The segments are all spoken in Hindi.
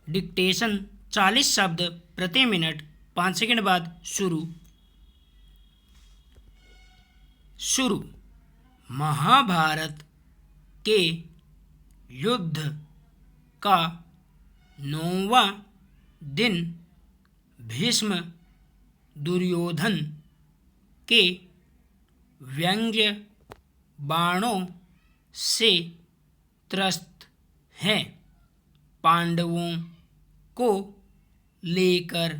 डिक्टेशन 40 शब्द प्रति मिनट 5 सेकंड बाद शुरू। महाभारत के युद्ध का 9वां दिन भीष्म दुर्योधन के व्यंग्य बाणों से त्रस्त हैं। पांडवों को लेकर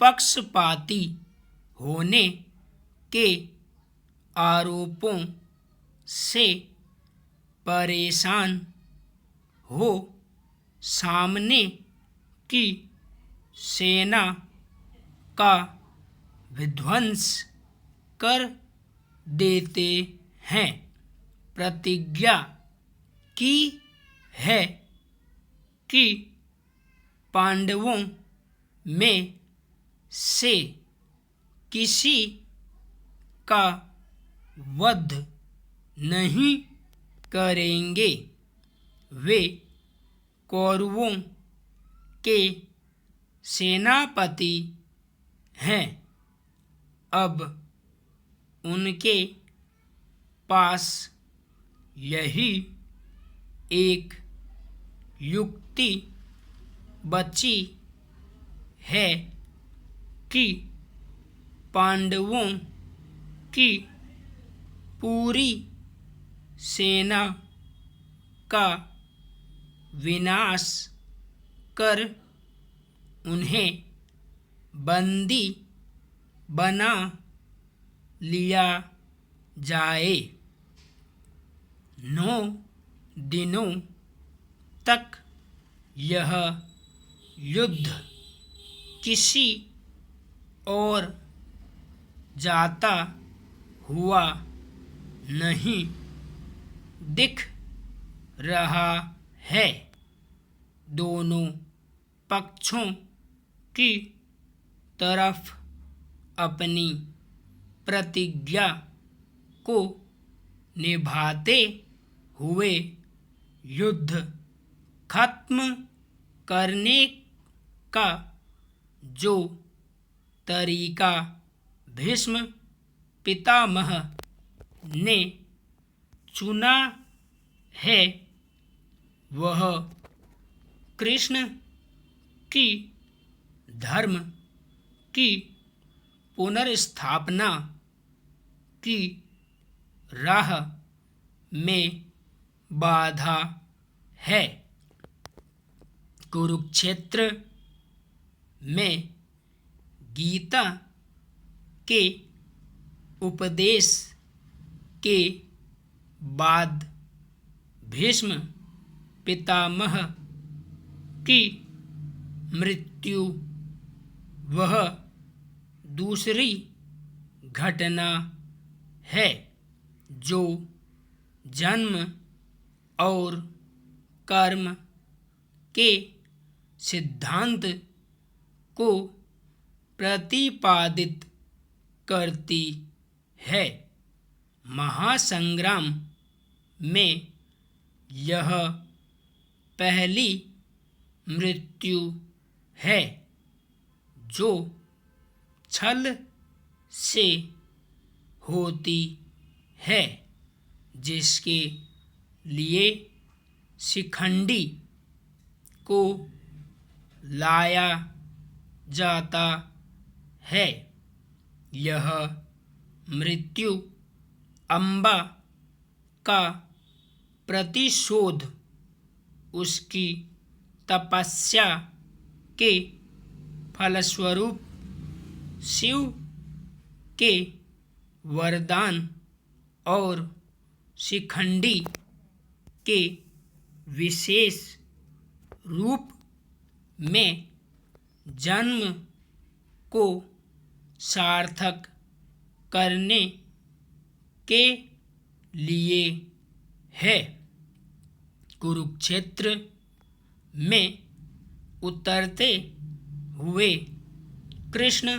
पक्षपाती होने के आरोपों से परेशान हो सामने की सेना का विध्वंस कर देते हैं। प्रतिज्ञा की है कि पांडवों में से किसी का वध नहीं करेंगे। वे कौरवों के सेनापति हैं। अब उनके पास यही एक युक्ति बची है कि पांडवों की पूरी सेना का विनाश कर उन्हें बंदी बना लिया जाए। 9 दिनों तक यह युद्ध किसी और जाता हुआ नहीं दिख रहा है। दोनों पक्षों की तरफ अपनी प्रतिज्ञा को निभाते हुए युद्ध खत्म करने का जो तरीका भीष्म पितामह ने चुना है वह कृष्ण की धर्म की पुनर्स्थापना की राह में बाधा है। कुरुक्षेत्र में गीता के उपदेश के बाद भीष्म पितामह की मृत्यु वह दूसरी घटना है जो जन्म और कर्म के सिद्धांत को प्रतिपादित करती है। महासंग्राम में यह पहली मृत्यु है जो छल से होती है, जिसके लिए शिखंडी को लाया जाता है। यह मृत्यु अम्बा का प्रतिशोध उसकी तपस्या के फलस्वरूप शिव के वरदान और शिखंडी के विशेष रूप में जन्म को सार्थक करने के लिए है। कुरुक्षेत्र में उतरते हुए कृष्ण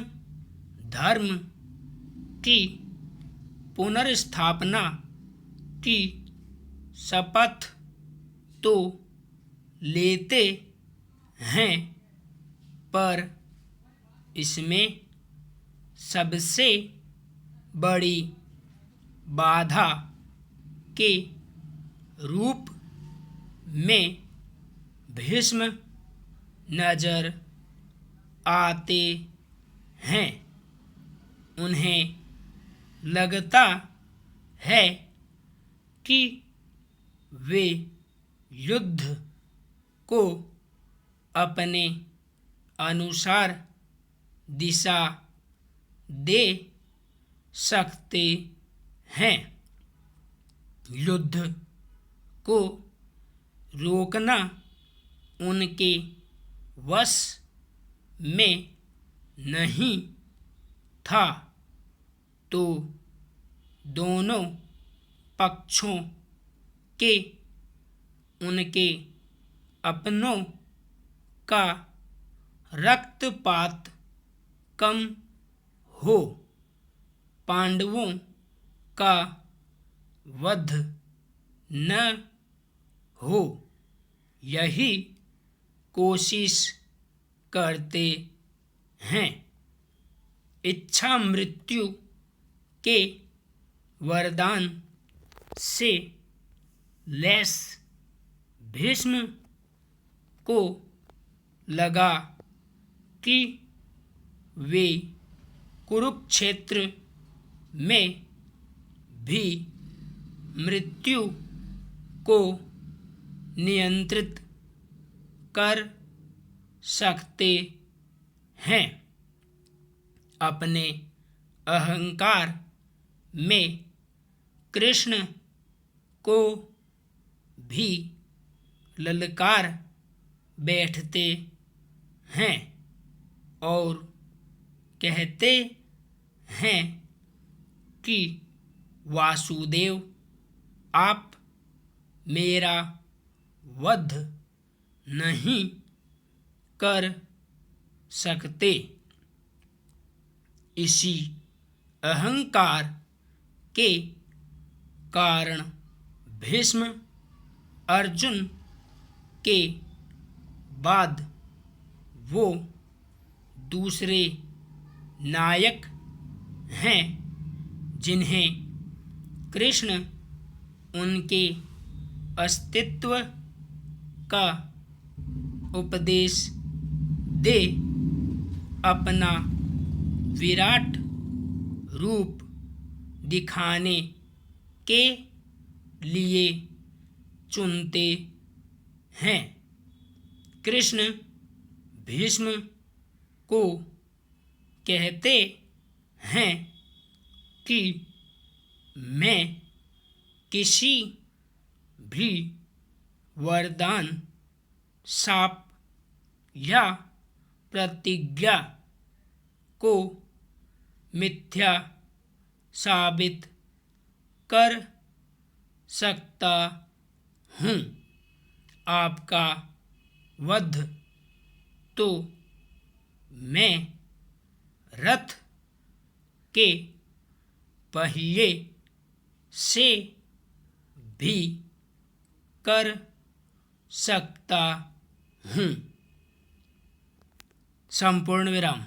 धर्म की पुनर्स्थापना की शपथ तो लेते हैं, पर इसमें सबसे बड़ी बाधा के रूप में भीष्म नजर आते हैं। उन्हें लगता है कि वे युद्ध को अपने अनुसार दिशा दे सकते हैं। युद्ध को रोकना उनके वश में नहीं था, तो दोनों पक्षों के उनके अपनों का रक्तपात कम हो, पांडवों का वध न हो, यही कोशिश करते हैं। इच्छा मृत्यु के वरदान से लैस भीष्म को लगा कि वे कुरुक्षेत्र में भी मृत्यु को नियंत्रित कर सकते हैं। अपने अहंकार में कृष्ण को भी ललकार बैठते हैं और कहते हैं कि वासुदेव, आप मेरा वध नहीं कर सकते। इसी अहंकार के कारण भीष्म अर्जुन के बाद वो दूसरे नायक हैं जिन्हें कृष्ण उनके अस्तित्व का उपदेश दे अपना विराट रूप दिखाने के लिए चुनते हैं। कृष्ण भीष्म को कहते हैं कि मैं किसी भी वरदान, शाप या प्रतिज्ञा को मिथ्या साबित कर सकता हूँ। आपका वध तो मैं रथ के पहिए से भी कर सकता हूँ। संपूर्ण विराम।